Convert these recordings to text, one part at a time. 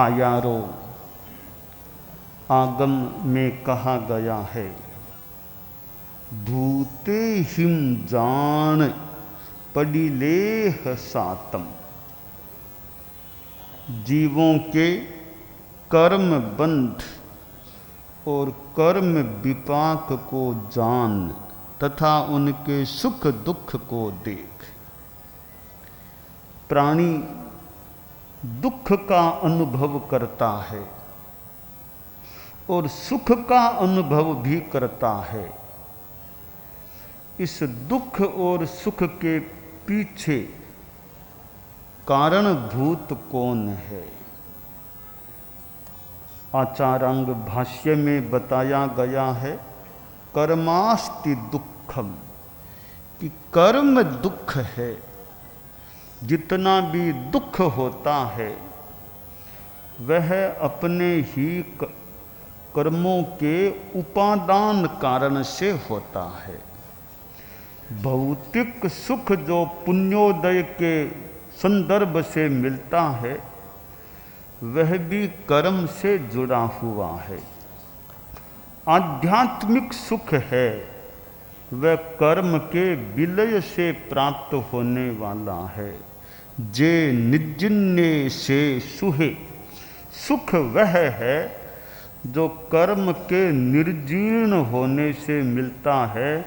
आयारो आगम में कहा गया है, भूते हिम जान पड़ी लेह सातम। जीवों के कर्म बंध और कर्म विपाक को जान तथा उनके सुख दुख को देख। प्राणी दुख का अनुभव करता है और सुख का अनुभव भी करता है। इस दुख और सुख के पीछे कारणभूत कौन है? आचारांग भाष्य में बताया गया है, कर्मास्ति दुखम, कि कर्म दुख है। जितना भी दुख होता है वह अपने ही कर्मों के उपादान कारण से होता है। भौतिक सुख जो पुण्योदय के संदर्भ से मिलता है वह भी कर्म से जुड़ा हुआ है। आध्यात्मिक सुख है वह कर्म के विलय से प्राप्त होने वाला है। जे निजिन्ने से सुहे, सुख वह है जो कर्म के निर्जीर्ण होने से मिलता है,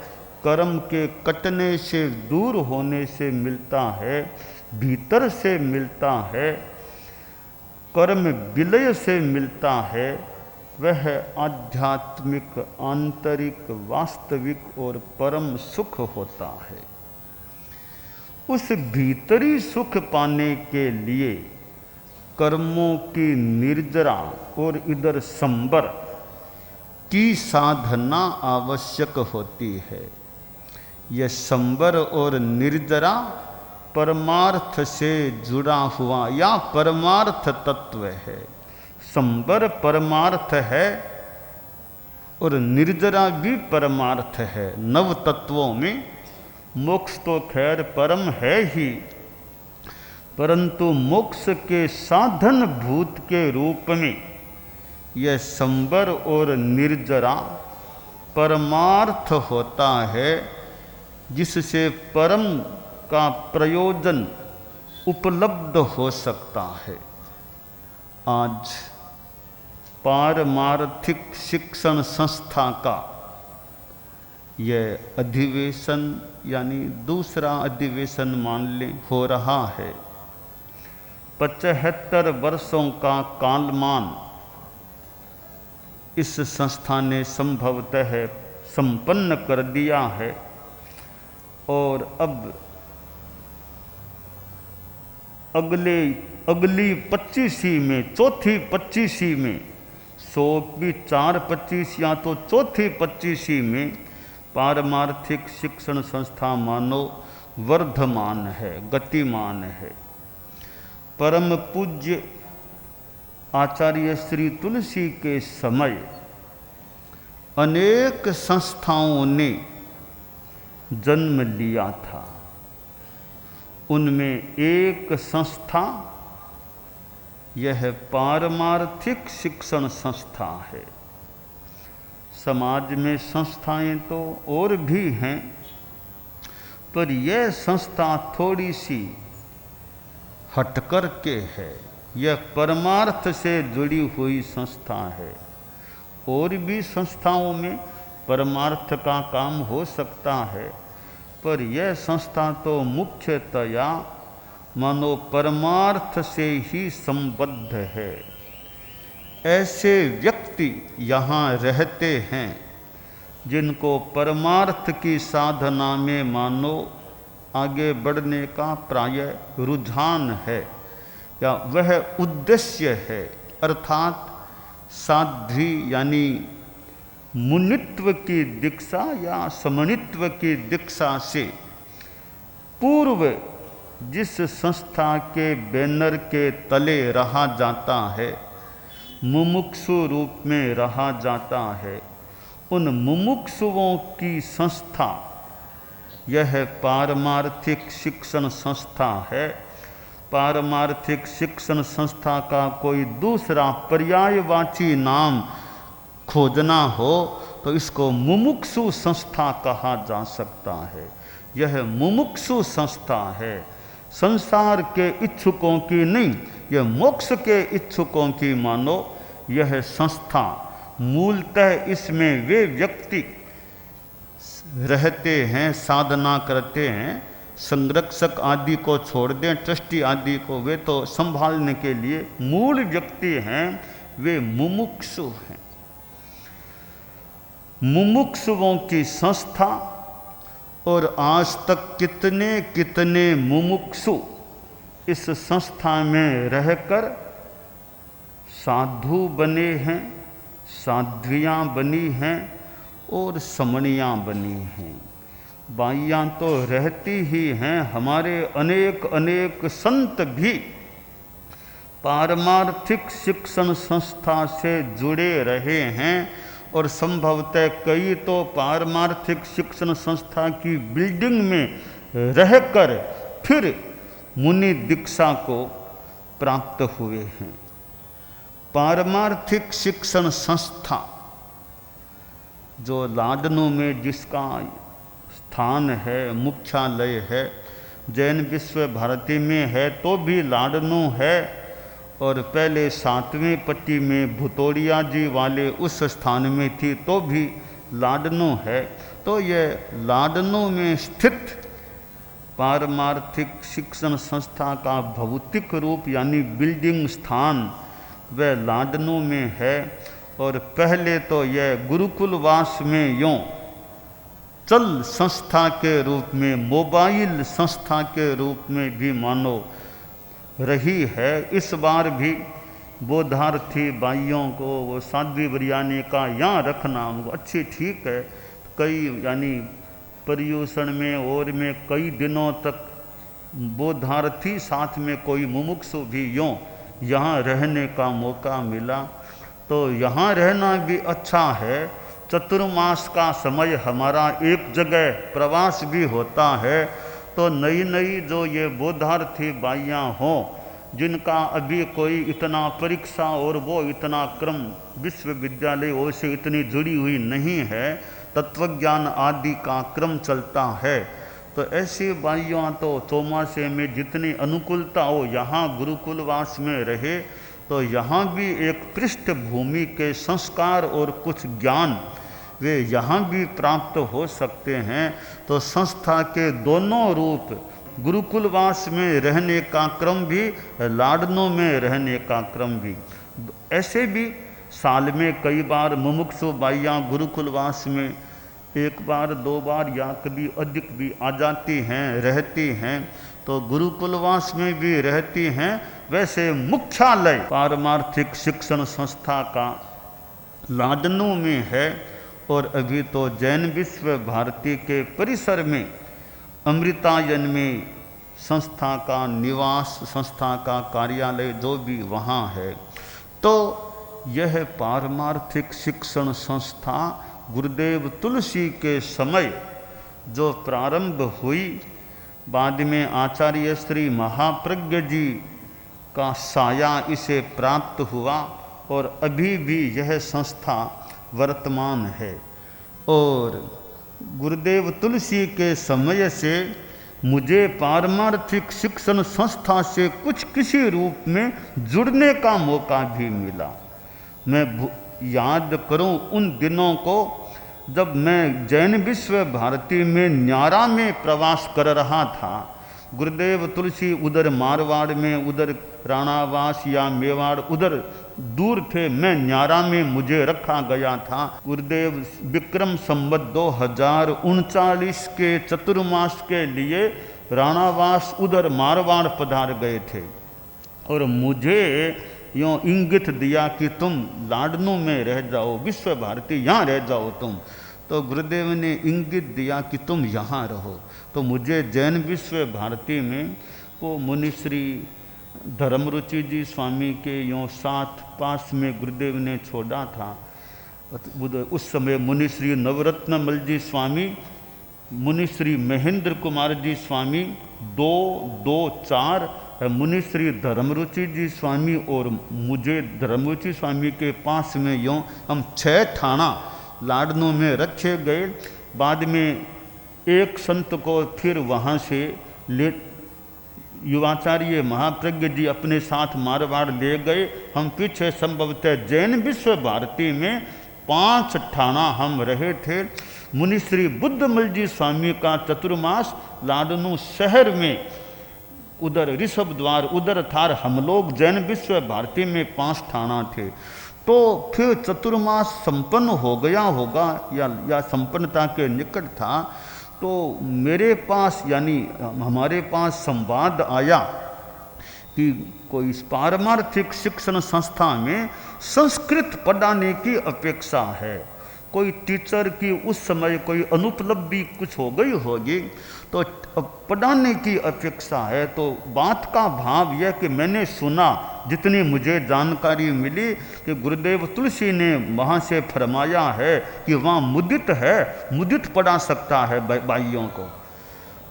कर्म के कटने से दूर होने से मिलता है, भीतर से मिलता है, कर्म विलय से मिलता है। वह आध्यात्मिक आंतरिक वास्तविक और परम सुख होता है। उस भीतरी सुख पाने के लिए कर्मों की निर्जरा और इधर संबर की साधना आवश्यक होती है। यह संबर और निर्जरा परमार्थ से जुड़ा हुआ या परमार्थ तत्व है। संबर परमार्थ है और निर्जरा भी परमार्थ है। नव तत्वों में मोक्ष तो खैर परम है ही, परंतु मोक्ष के साधन भूत के रूप में यह संबर और निर्जरा परमार्थ होता है, जिससे परम का प्रयोजन उपलब्ध हो सकता है। आज पारमार्थिक शिक्षण संस्था का यह अधिवेशन यानी दूसरा अधिवेशन मान लें हो रहा है। 75 वर्षों का कालमान इस संस्था ने संभवतः संपन्न कर दिया है और अब अगली 25वीं में, चौथी 25वीं में, 425 या तो चौथी 25वीं में पारमार्थिक शिक्षण संस्था मानो वर्धमान है, गतिमान है। परम पूज्य आचार्य श्री तुलसी के समय अनेक संस्थाओं ने जन्म लिया था। उनमें एक संस्था यह पारमार्थिक शिक्षण संस्था है। समाज में संस्थाएं तो और भी हैं, पर यह संस्था थोड़ी सी हटकर के है। यह परमार्थ से जुड़ी हुई संस्था है। और भी संस्थाओं में परमार्थ का काम हो सकता है, पर यह संस्था तो मुख्यतया मानो परमार्थ से ही संबद्ध है। ऐसे व्यक्ति यहाँ रहते हैं जिनको परमार्थ की साधना में मानो आगे बढ़ने का प्रायः रुझान है या वह उद्देश्य है, अर्थात साध्वी यानी मुनित्व की दीक्षा या समनित्व की दीक्षा से पूर्व जिस संस्था के बैनर के तले रहा जाता है, मुमुक्षु रूप में रहा जाता है, उन मुमुक्षुओं की संस्था यह पारमार्थिक शिक्षण संस्था है। पारमार्थिक शिक्षण संस्था का कोई दूसरा पर्यायवाची नाम खोजना हो तो इसको मुमुक्षु संस्था कहा जा सकता है। यह मुमुक्षु संस्था है, संसार के इच्छुकों की नहीं, यह मोक्ष के इच्छुकों की मानो यह संस्था। मूलतः इसमें वे व्यक्ति रहते हैं, साधना करते हैं, संरक्षक आदि को छोड़ दें, ट्रस्टी आदि को, वे तो संभालने के लिए मूल व्यक्ति हैं, वे मुमुक्षु हैं। मुमुक्षुओं की संस्था, और आज तक कितने कितने मुमुक्षु इस संस्था में रहकर साधु बने हैं, साध्वियाँ बनी हैं और समणियाँ बनी हैं। बाइयाँ तो रहती ही हैं, हमारे अनेक अनेक संत भी पारमार्थिक शिक्षण संस्था से जुड़े रहे हैं और संभवतः कई तो पारमार्थिक शिक्षण संस्था की बिल्डिंग में रहकर फिर मुनि दीक्षा को प्राप्त हुए हैं। पारमार्थिक शिक्षण संस्था जो लाडनू में जिसका स्थान है, मुख्यालय है, जैन विश्व भारती में है तो भी लाडनू है, और पहले 7वें पट्टी में भुतोड़िया जी वाले उस स्थान में थी तो भी लाडनू है। तो यह लाडनू में स्थित पारमार्थिक शिक्षण संस्था का भौतिक रूप यानी बिल्डिंग स्थान वह लाडनू में है। और पहले तो यह गुरुकुलवास में यूँ चल संस्था के रूप में, मोबाइल संस्था के रूप में भी मानो रही है। इस बार भी बोधार्थी बाइयों को वो साध्वी वरियानी का यहाँ रखना अच्छी ठीक है। कई यानी पर्यूषण में और में कई दिनों तक बोधार्थी साथ में कोई मुमुक्षु भी यूँ यहाँ रहने का मौका मिला तो यहाँ रहना भी अच्छा है। चतुर्मास का समय हमारा एक जगह प्रवास भी होता है, तो नई नई जो ये बोधार्थी बाइयाँ हों जिनका अभी कोई इतना परीक्षा और वो इतना क्रम विश्वविद्यालय और से इतनी जुड़ी हुई नहीं है, तत्वज्ञान आदि का क्रम चलता है, तो ऐसी बाइयाँ तो चौमासे में जितनी अनुकूलता हो यहाँ गुरुकुलवास में रहे तो यहाँ भी एक पृष्ठभूमि के संस्कार और कुछ ज्ञान वे यहाँ भी प्राप्त हो सकते हैं। तो संस्था के दोनों रूप, गुरुकुलवास में रहने का क्रम भी, लाडनों में रहने का क्रम भी, ऐसे भी साल में कई बार मुमुक्षु बाइयाँ गुरुकुलवास में एक बार दो बार या कभी अधिक भी आ जाती हैं, रहती हैं, तो गुरुकुलवास में भी रहती हैं। वैसे मुख्यालय पारमार्थिक शिक्षण संस्था का लाडनू में है और अभी तो जैन विश्व भारती के परिसर में अमृतायन में संस्था का निवास, संस्था का कार्यालय जो भी वहाँ है। तो यह पारमार्थिक शिक्षण संस्था गुरुदेव तुलसी के समय जो प्रारंभ हुई, बाद में आचार्य श्री महाप्रज्ञ जी का साया इसे प्राप्त हुआ और अभी भी यह संस्था वर्तमान है। और गुरुदेव तुलसी के समय से मुझे पारमार्थिक शिक्षण संस्था से कुछ किसी रूप में जुड़ने का मौका भी मिला। मैं याद करूं उन दिनों को जब मैं जैन विश्व भारती में न्यारा में प्रवास कर रहा था। गुरुदेव तुलसी उधर मारवाड़ में, उधर राणावास या मेवाड़ उधर दूर थे, मैं न्यारा में मुझे रखा गया था। गुरुदेव विक्रम संवत 2039 के चतुर्मास के लिए राणावास उधर मारवाड़ पधार गए थे और मुझे यूँ इंगित दिया कि तुम लाडनू में रह जाओ, विश्व भारती यहाँ रह जाओ तुम। तो गुरुदेव ने इंगित दिया कि तुम यहाँ रहो। तो मुझे जैन विश्व भारती में वो मुनिश्री धर्मरुचि जी स्वामी के यूँ साथ पास में गुरुदेव ने छोड़ा था। उस समय मुनिश्री नवरत्न मल जी स्वामी, मुनिश्री महेंद्र कुमार जी स्वामी 224 मुनि श्री धर्मरुचि जी स्वामी और मुझे धर्मरुचि स्वामी के पास में यूँ हम 6 ठाणा लाडनों में रखे गए। बाद में एक संत को फिर वहाँ से ले युवाचार्य महाप्रज्ञ जी अपने साथ मारवाड़ ले गए। हम पीछे संभवतः जैन विश्व भारती में 5 ठाणा हम रहे थे। मुनि श्री बुद्धमल जी स्वामी का चतुर्मास लाडनू शहर में उधर ऋषभ द्वार उधर था। हम लोग जैन विश्व भारती में 5 ठाणा थे। तो फिर चतुर्मास संपन्न हो गया होगा या संपन्नता के निकट था, तो मेरे पास यानी हमारे पास संवाद आया कि कोई पारमार्थिक शिक्षण संस्था में संस्कृत पढ़ाने की अपेक्षा है। कोई टीचर की उस समय कोई अनुपलब्धि कुछ हो गई होगी तो पढ़ाने की अपेक्षा है। तो बात का भाव यह कि मैंने सुना, जितनी मुझे जानकारी मिली कि गुरुदेव तुलसी ने वहाँ से फरमाया है कि वहाँ मुदित है, मुदित पढ़ा सकता है भाइयों को।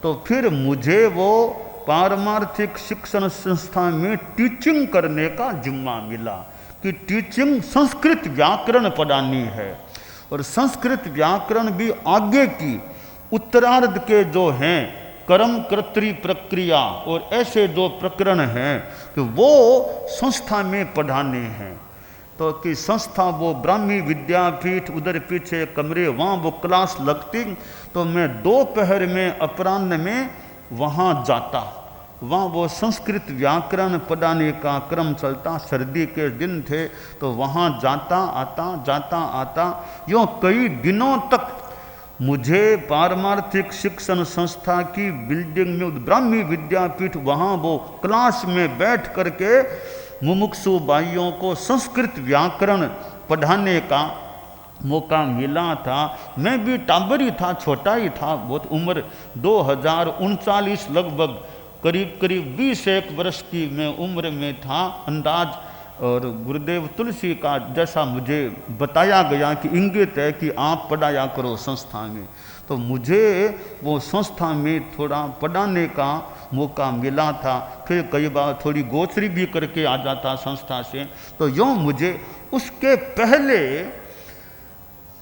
तो फिर मुझे वो पारमार्थिक शिक्षण संस्था में टीचिंग करने का जिम्मा मिला कि टीचिंग संस्कृत व्याकरण पढ़ानी है। और संस्कृत व्याकरण भी आगे की उत्तरार्ध के जो हैं कर्म कर्तृ प्रक्रिया और ऐसे जो प्रकरण हैं कि वो संस्था में पढ़ाने हैं। तो कि संस्था वो ब्राह्मी विद्यापीठ उधर पीछे कमरे वहाँ वो क्लास लगती, तो मैं दोपहर में अपराह्न में वहाँ जाता। वहाँ वो संस्कृत व्याकरण पढ़ाने का क्रम चलता। सर्दी के दिन थे तो वहाँ जाता आता यूँ कई दिनों तक मुझे पारमार्थिक शिक्षण संस्था की बिल्डिंग में ब्राह्मी विद्यापीठ वहाँ वो क्लास में बैठ करके मुमुक्षु भाइयों को संस्कृत व्याकरण पढ़ाने का मौका मिला था। मैं भी टाबर ही था, छोटा ही था, बहुत उम्र 2039 लगभग करीब 21 वर्ष की मैं उम्र में था अंदाज। और गुरुदेव तुलसी का जैसा मुझे बताया गया कि इंगित है कि आप पढ़ाया करो संस्था में, तो मुझे वो संस्था में थोड़ा पढ़ाने का मौका मिला था। फिर कई बार थोड़ी गोचरी भी करके आ जाता संस्था से। तो यूँ मुझे उसके पहले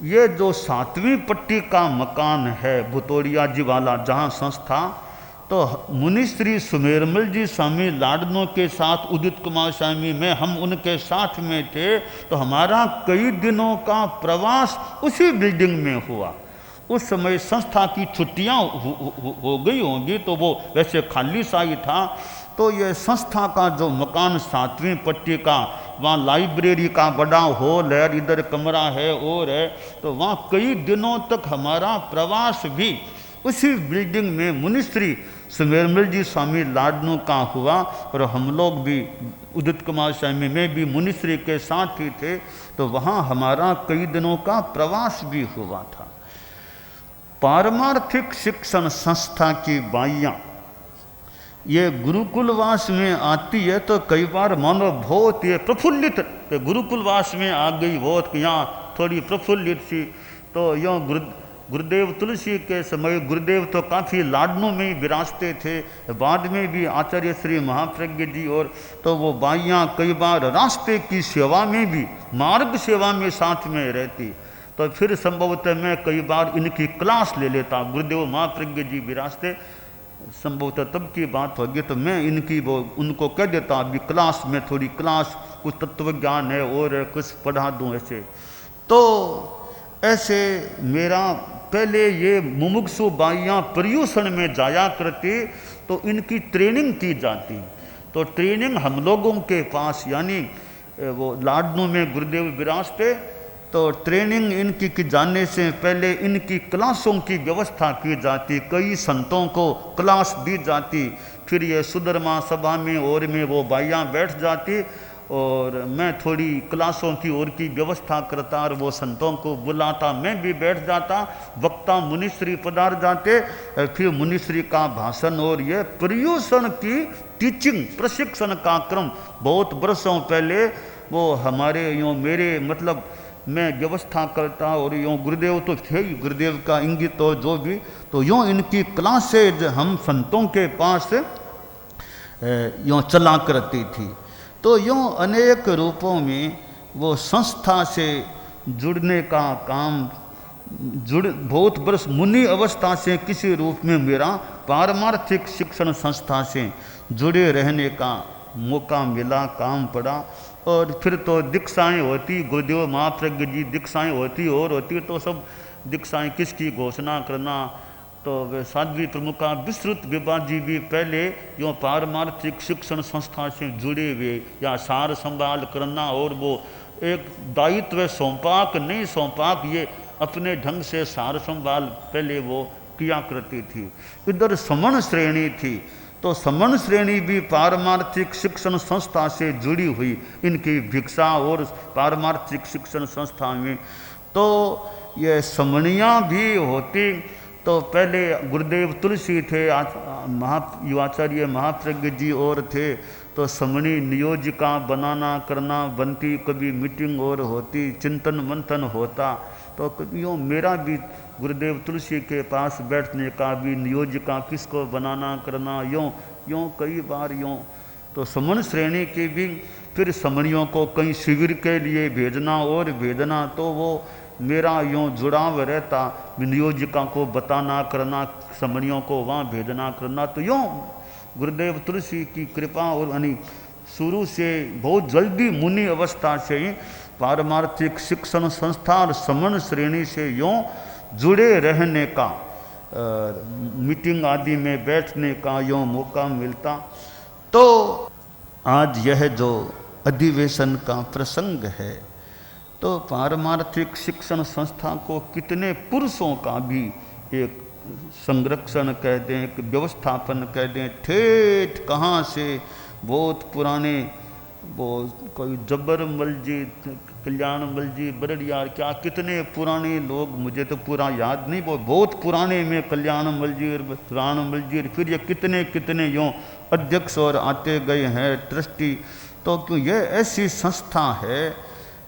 ये जो 7वीं पट्टी का मकान है भुतोड़िया जी वाला जहाँ संस्था, तो मुनि श्री सुमेरमल जी स्वामी लाडनों के साथ उदित कुमार स्वामी में हम उनके साथ में थे। तो हमारा कई दिनों का प्रवास उसी बिल्डिंग में हुआ। उस समय संस्था की छुट्टियां हो गई होंगी तो वो वैसे खाली सा ही था। तो ये संस्था का जो मकान 7वीं पट्टी का, वहाँ लाइब्रेरी का बड़ा हॉल है, इधर कमरा है और है। तो वहाँ कई दिनों तक हमारा प्रवास भी उसी बिल्डिंग में मुनिश्री सुमेरमल जी स्वामी लाडनों का हुआ। और हम लोग भी उदित कुमार स्वामी में भी मुनिश्री के साथ ही थे। तो वहाँ हमारा कई दिनों का प्रवास भी हुआ था। पारमार्थिक शिक्षण संस्था की बाइयाँ ये गुरुकुलवास में आती है तो कई बार मानो बहुत ये प्रफुल्लित गुरुकुलवास में आ गई, बहुत यहाँ थोड़ी प्रफुल्लित सी। तो यूँ गुरुदेव तुलसी के समय गुरुदेव तो काफ़ी लाडनों में ही विराजते थे, बाद में भी आचार्य श्री महाप्रज्ञ जी। और तो वो बाइयाँ कई बार रास्ते की सेवा में भी, मार्ग सेवा में साथ में रहती। तो फिर संभवतः मैं कई बार इनकी क्लास ले लेता। गुरुदेव महाप्रज्ञ जी विराजते, संभवतः तब की बात होगी, तो मैं इनकी वो उनको कह देता अभी क्लास में थोड़ी क्लास कुछ तत्व ज्ञान है और कुछ पढ़ा दूँ ऐसे। तो ऐसे मेरा पहले ये मुमुक्षु बाइयाँ पर्यूषण में जाया करती तो इनकी ट्रेनिंग की जाती। तो ट्रेनिंग हम लोगों के पास यानी वो लाडनों में गुरुदेव विराजते, तो ट्रेनिंग इनकी की जाने से पहले इनकी क्लासों की व्यवस्था की जाती। कई संतों को क्लास दी जाती। फिर ये सुधर्मा सभा में और में वो बाइयाँ बैठ जाती और मैं थोड़ी क्लासों की ओर की व्यवस्था करता और वो संतों को बुलाता, मैं भी बैठ जाता। वक्ता मुनिश्री पधार जाते, फिर मुनिश्री का भाषण और ये पर्यूषण की टीचिंग प्रशिक्षण का क्रम बहुत बरसों पहले वो हमारे यूँ मेरे मतलब मैं व्यवस्था करता। और यूँ गुरुदेव तो थे ही, गुरुदेव का इंगित तो जो भी, तो यूँ इनकी क्लासेज हम संतों के पास यूँ चला करती थी। तो यूँ अनेक रूपों में वो संस्था से जुड़ने का काम बहुत वर्ष मुनि अवस्था से किसी रूप में मेरा पारमार्थिक शिक्षण संस्था से जुड़े रहने का मौका मिला, काम पड़ा। और फिर तो दीक्षाएं होती, गुरुदेव महाप्रज्ञ जी दीक्षाएं होती और होती, तो सब दीक्षाएं किसकी घोषणा करना, तो वे साध्वी प्रमुखा विस्तृत विभा जी भी पहले यूँ पारमार्थिक शिक्षण संस्था से जुड़े हुए या सार संभाल करना, और वो एक दायित्व सौंपाक नहीं सौंपाक ये अपने ढंग से सार संभाल पहले वो किया करती थी। इधर समण श्रेणी थी, तो समण श्रेणी भी पारमार्थिक शिक्षण संस्था से जुड़ी हुई, इनकी भिक्षा और पारमार्थिक शिक्षण संस्था में। तो ये समणियाँ भी होती। तो पहले गुरुदेव तुलसी थे, युवाचार्य महाप्रज्ञ जी और थे, तो समणी नियोजिका बनाना करना बनती, कभी मीटिंग और होती, चिंतन मंथन होता। तो यूँ मेरा भी गुरुदेव तुलसी के पास बैठने का भी नियोजिका किसको बनाना करना, यूँ कई बार यूँ। तो समण श्रेणी की भी फिर समणियों को कहीं शिविर के लिए भेजना और भेजना, तो वो मेरा यूँ जुड़ाव रहता, नियोजिका को बताना करना, समणियों को वहाँ भेजना करना। तो यूँ गुरुदेव तुलसी की कृपा और शुरू से बहुत जल्दी मुनि अवस्था से ही पारमार्थिक शिक्षण संस्था और समण श्रेणी से यूँ जुड़े रहने का, मीटिंग आदि में बैठने का यूँ मौका मिलता। तो आज यह जो अधिवेशन का प्रसंग है, तो पारमार्थिक शिक्षण संस्था को कितने पुरुषों का भी एक संरक्षण कह दें, एक व्यवस्थापन कह दें, ठेठ कहाँ से बहुत पुराने, वो कोई जब्बरमल जी, कल्याणमल जी, बरड़ियार, क्या कितने पुराने लोग, मुझे तो पूरा याद नहीं, वो बहुत पुराने में कल्याणमल जी, राणमल जी, फिर ये कितने कितने यूँ अध्यक्ष और आते गए हैं, ट्रस्टी। तो क्यों ये ऐसी संस्था है,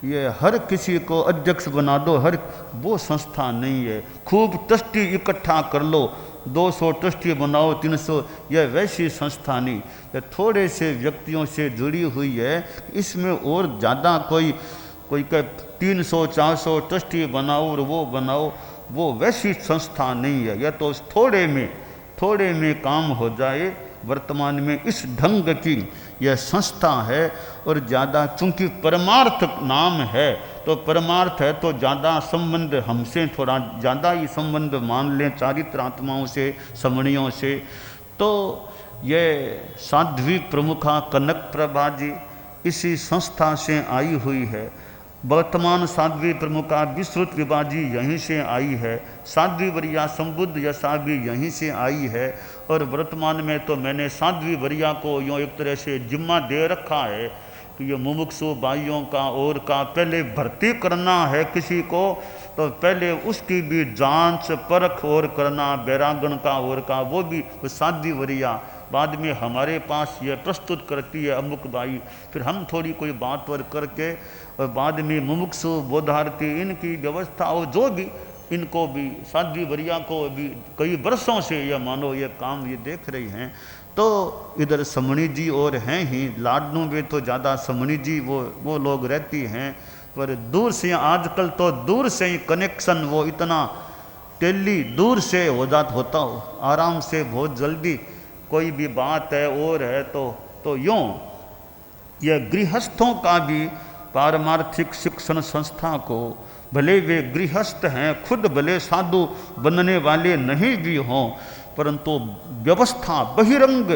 ये हर किसी को अध्यक्ष बना दो, हर वो संस्था नहीं है। खूब ट्रस्टी इकट्ठा कर लो, 200 ट्रस्टी बनाओ, 300, यह वैसी संस्था नहीं, यह थोड़े से व्यक्तियों से जुड़ी हुई है। इसमें और ज़्यादा कोई कह 300 400 ट्रस्टी बनाओ और वो बनाओ, वो वैसी संस्था नहीं है। यह तो थोड़े में काम हो जाए। वर्तमान में इस ढंग की यह संस्था है, और ज़्यादा चूँकि परमार्थ नाम है, तो परमार्थ है तो ज़्यादा संबंध हमसे थोड़ा ज़्यादा ही संबंध मान लें, चारित्र आत्माओं से, समणियों से। तो ये साध्वी प्रमुखा कनक प्रभा जी इसी संस्था से आई हुई है। वर्तमान साध्वी प्रमुखा विस्तृत विभा जी यहीं से आई है। साध्वी वरिया संबुद्ध यशा भी यहीं से आई है। और वर्तमान में तो मैंने साध्वी वरिया को यूँ एक तरह से जिम्मा दे रखा है कि ये मुमुक्षु भाइयों का और का पहले भर्ती करना है किसी को, तो पहले उसकी भी जांच परख और करना, बैरागण का और का, वो भी साध्वी वरिया बाद में हमारे पास ये प्रस्तुत करती है अमुक भाई, फिर हम थोड़ी कोई बात और करके, और बाद में मुमुक्षु बोधार्थी इनकी व्यवस्था, और जो भी इनको भी साध्वी वरिया को भी कई वर्षों से ये मानो ये काम ये देख रही हैं। तो इधर समणी जी और हैं ही, लाडनू में तो ज़्यादा समणी जी वो लोग रहती हैं, पर दूर से आजकल तो दूर से ही कनेक्शन वो इतना टेली दूर से होता हो, आराम से बहुत जल्दी कोई भी बात है और है तो यूँ यह गृहस्थों का भी पारमार्थिक शिक्षण संस्था को, भले वे गृहस्थ हैं, खुद भले साधु बनने वाले नहीं भी हों, परंतु व्यवस्था बहिरंग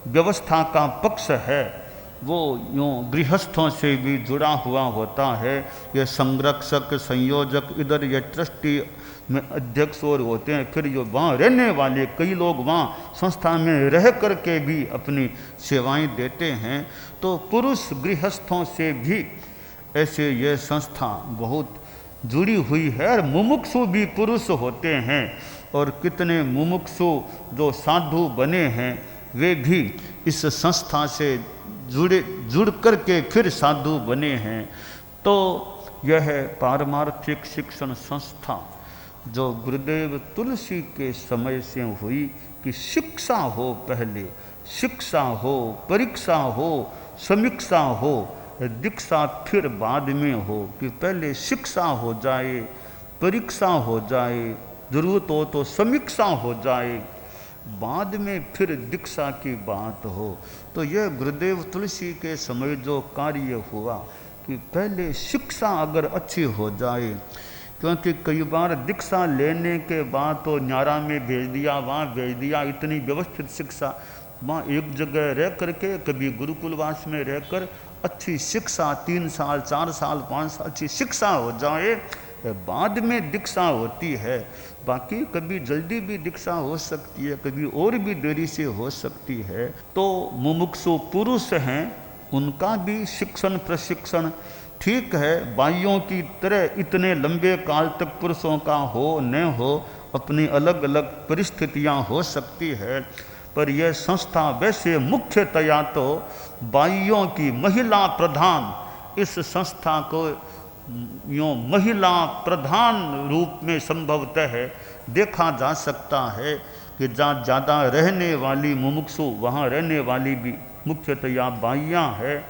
व्यवस्था का पक्ष है, वो यूँ गृहस्थों से भी जुड़ा हुआ होता है। ये संरक्षक, संयोजक, इधर ये ट्रस्टी में अध्यक्ष और होते हैं, फिर जो वहाँ रहने वाले कई लोग वहाँ संस्था में रह कर के भी अपनी सेवाएं देते हैं। तो पुरुष गृहस्थों से भी ऐसे ये संस्था बहुत जुड़ी हुई है। और मुमुक्षु भी पुरुष होते हैं, और कितने मुमुक्षु जो साधु बने हैं वे भी इस संस्था से जुड़ कर के फिर साधु बने हैं। तो यह है पारमार्थिक शिक्षण संस्था जो गुरुदेव तुलसी के समय से हुई कि शिक्षा हो पहले, शिक्षा हो, परीक्षा हो, समीक्षा हो, दीक्षा फिर बाद में हो। कि पहले शिक्षा हो जाए, परीक्षा हो जाए, जरूरत हो तो समीक्षा हो जाए, बाद में फिर दीक्षा की बात हो। तो यह गुरुदेव तुलसी के समय जो कार्य हुआ कि पहले शिक्षा अगर अच्छी हो जाए, क्योंकि कई बार दीक्षा लेने के बाद तो न्यारा में भेज दिया, वहाँ भेज दिया, इतनी व्यवस्थित शिक्षा, वहाँ एक जगह रह करके कभी गुरुकुलवास में रहकर अच्छी शिक्षा 3 साल 4 साल 5 साल अच्छी शिक्षा हो जाए, बाद में दीक्षा होती है। बाकी कभी जल्दी भी दीक्षा हो सकती है, कभी और भी देरी से हो सकती है। तो मुमुक्षु पुरुष हैं, उनका भी शिक्षण प्रशिक्षण ठीक है, बाइयों की तरह इतने लंबे काल तक पुरुषों का हो न हो, अपनी अलग अलग परिस्थितियां हो सकती है। पर यह संस्था वैसे मुख्यतया तो बाइयों की महिला प्रधान, इस संस्था को यूँ महिला प्रधान रूप में संभवतः देखा जा सकता है कि जहाँ ज़्यादा रहने वाली मुमुक्षु, वहाँ रहने वाली भी मुख्यतया बाइयाँ है,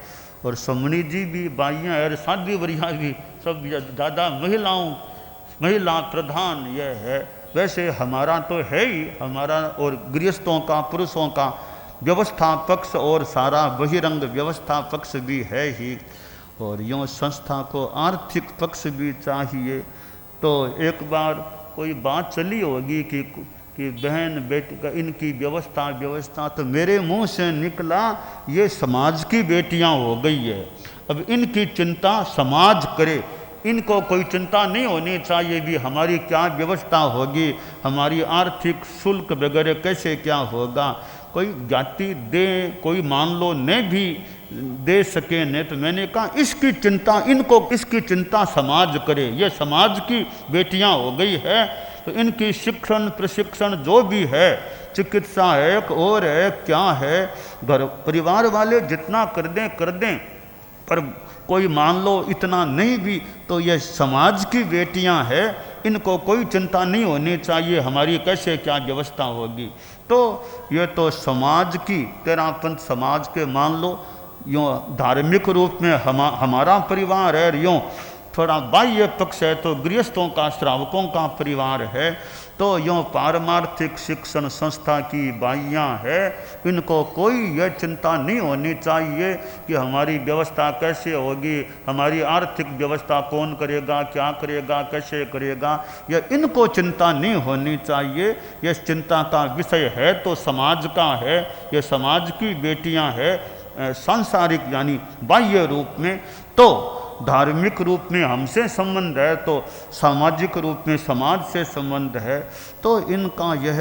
और समणी जी भी बाइयाँ है, और साध्वी वरिया भी, सब ज़्यादा महिला प्रधान यह है। वैसे हमारा तो है ही, हमारा और गृहस्थों का, पुरुषों का व्यवस्था पक्ष और सारा बहिरंग व्यवस्था पक्ष भी है ही, और यूँ संस्था को आर्थिक पक्ष भी चाहिए। तो एक बार कोई बात चली होगी कि बहन बेटी का इनकी व्यवस्था, तो मेरे मुंह से निकला ये समाज की बेटियां हो गई है, अब इनकी चिंता समाज करे, इनको कोई चिंता नहीं होनी चाहिए भी हमारी क्या व्यवस्था होगी, हमारी आर्थिक शुल्क वगैरह कैसे क्या होगा। कोई जाति दे, कोई मान लो न भी दे सके न, तो मैंने कहा इसकी चिंता, इनको इसकी चिंता समाज करे, ये समाज की बेटियां हो गई है, तो इनकी शिक्षण प्रशिक्षण जो भी है, चिकित्सा है और है क्या है, घर परिवार वाले जितना कर दें, पर कोई मान लो इतना नहीं भी, तो ये समाज की बेटियां हैं, इनको कोई चिंता नहीं होनी चाहिए हमारी कैसे क्या व्यवस्था होगी। तो ये तो समाज की तेरापंथ समाज के मान लो, यूँ धार्मिक रूप में हमारा परिवार है, यूँ थोड़ा बाह्य पक्ष है तो गृहस्थों का, श्रावकों का परिवार है। तो यूँ पारमार्थिक शिक्षण संस्था की बाइयाँ है, इनको कोई यह चिंता नहीं होनी चाहिए कि हमारी व्यवस्था कैसे होगी, हमारी आर्थिक व्यवस्था कौन करेगा, क्या करेगा, कैसे करेगा, यह इनको चिंता नहीं होनी चाहिए। यह चिंता का विषय है तो समाज का है, यह समाज की बेटियाँ है, सांसारिक यानी बाह्य रूप में। तो धार्मिक रूप में हमसे संबंध है, तो सामाजिक रूप में समाज से संबंध है। तो इनका यह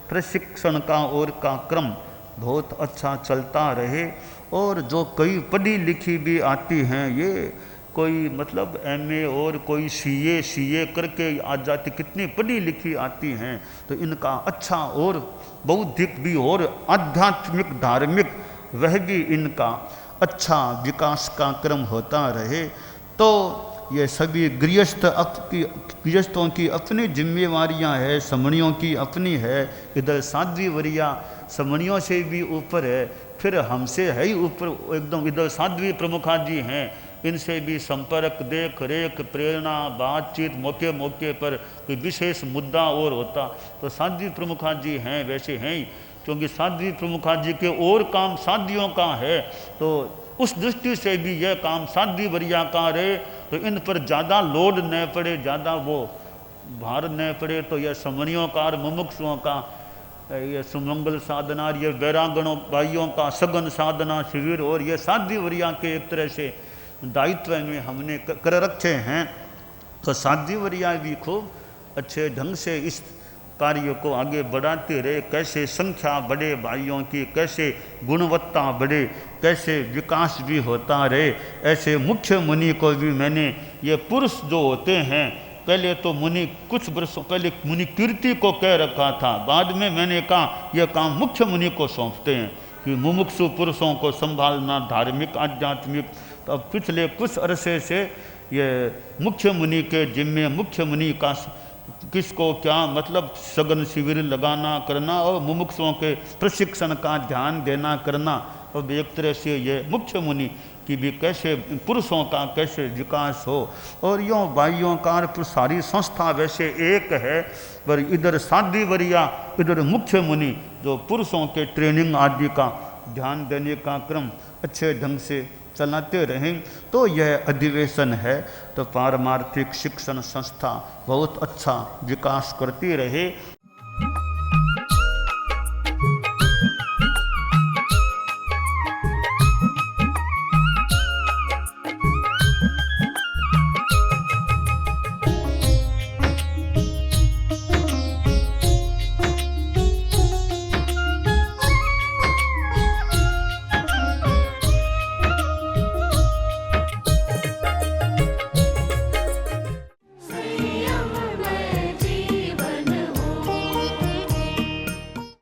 प्रशिक्षण का और का क्रम बहुत अच्छा चलता रहे। और जो कई पढ़ी लिखी भी आती हैं, ये कोई मतलब एमए और कोई सीए करके आ जाती, कितनी पढ़ी लिखी आती हैं, तो इनका अच्छा और बौद्धिक भी और आध्यात्मिक धार्मिक वह भी इनका अच्छा विकास का क्रम होता रहे। तो ये सभी गृहस्थों की अपनी जिम्मेवारियां हैं, समणियों की अपनी है। इधर साध्वी वरिया समणियों से भी ऊपर है, फिर हमसे है ही ऊपर एकदम। इधर साध्वी प्रमुखा जी हैं, इनसे भी संपर्क, देख रेख, प्रेरणा, बातचीत, मौके मौके पर कोई विशेष मुद्दा और होता तो साध्वी प्रमुखा जी हैं, वैसे हैं ही, क्योंकि साध्वी प्रमुखा जी के और काम साध्वियों का है, तो उस दृष्टि से भी यह काम साध्वी वरिया का रहे, तो इन पर ज़्यादा लोड न पड़े, ज़्यादा वो भार न पड़े। तो यह समणियों का और मुमुक्षुओं का ये सुमंगल साधना, ये वैरागणों भाइयों का सघन साधना शिविर, और ये साध्वी वरिया के एक तरह से दायित्व में हमने कर रखे हैं। तो साध्वी वरिया भी खूब अच्छे ढंग से इस कार्य को आगे बढ़ाते रहे, कैसे संख्या बढ़े भाइयों की, कैसे गुणवत्ता बढ़े, कैसे विकास भी होता रहे। ऐसे मुख्य मुनि को भी मैंने, ये पुरुष जो होते हैं, पहले तो मुनि कुछ वर्षों पहले मुनि कीर्ति को कह रखा था, बाद में मैंने कहा यह काम मुख्य मुनि को सौंपते हैं कि मुमुक्षु पुरुषों को संभालना धार्मिक आध्यात्मिक। तो अब पिछले कुछ अरसे से ये मुख्य मुनि के जिम्मे, मुख्य मुनि का किसको क्या मतलब सघन शिविर लगाना करना और मुमुक्षुओं के प्रशिक्षण का ध्यान देना करना। और एक तरह से ये मुख्य मुनि कि भी कैसे पुरुषों का कैसे विकास हो। और यों भाइयों का सारी संस्था वैसे एक है, पर इधर साधी वरिया इधर मुख्य मुनि जो पुरुषों के ट्रेनिंग आदि का ध्यान देने का क्रम अच्छे ढंग से चलाते रहें तो यह अधिवेशन है तो पारमार्थिक शिक्षण संस्था बहुत अच्छा विकास करती रहे।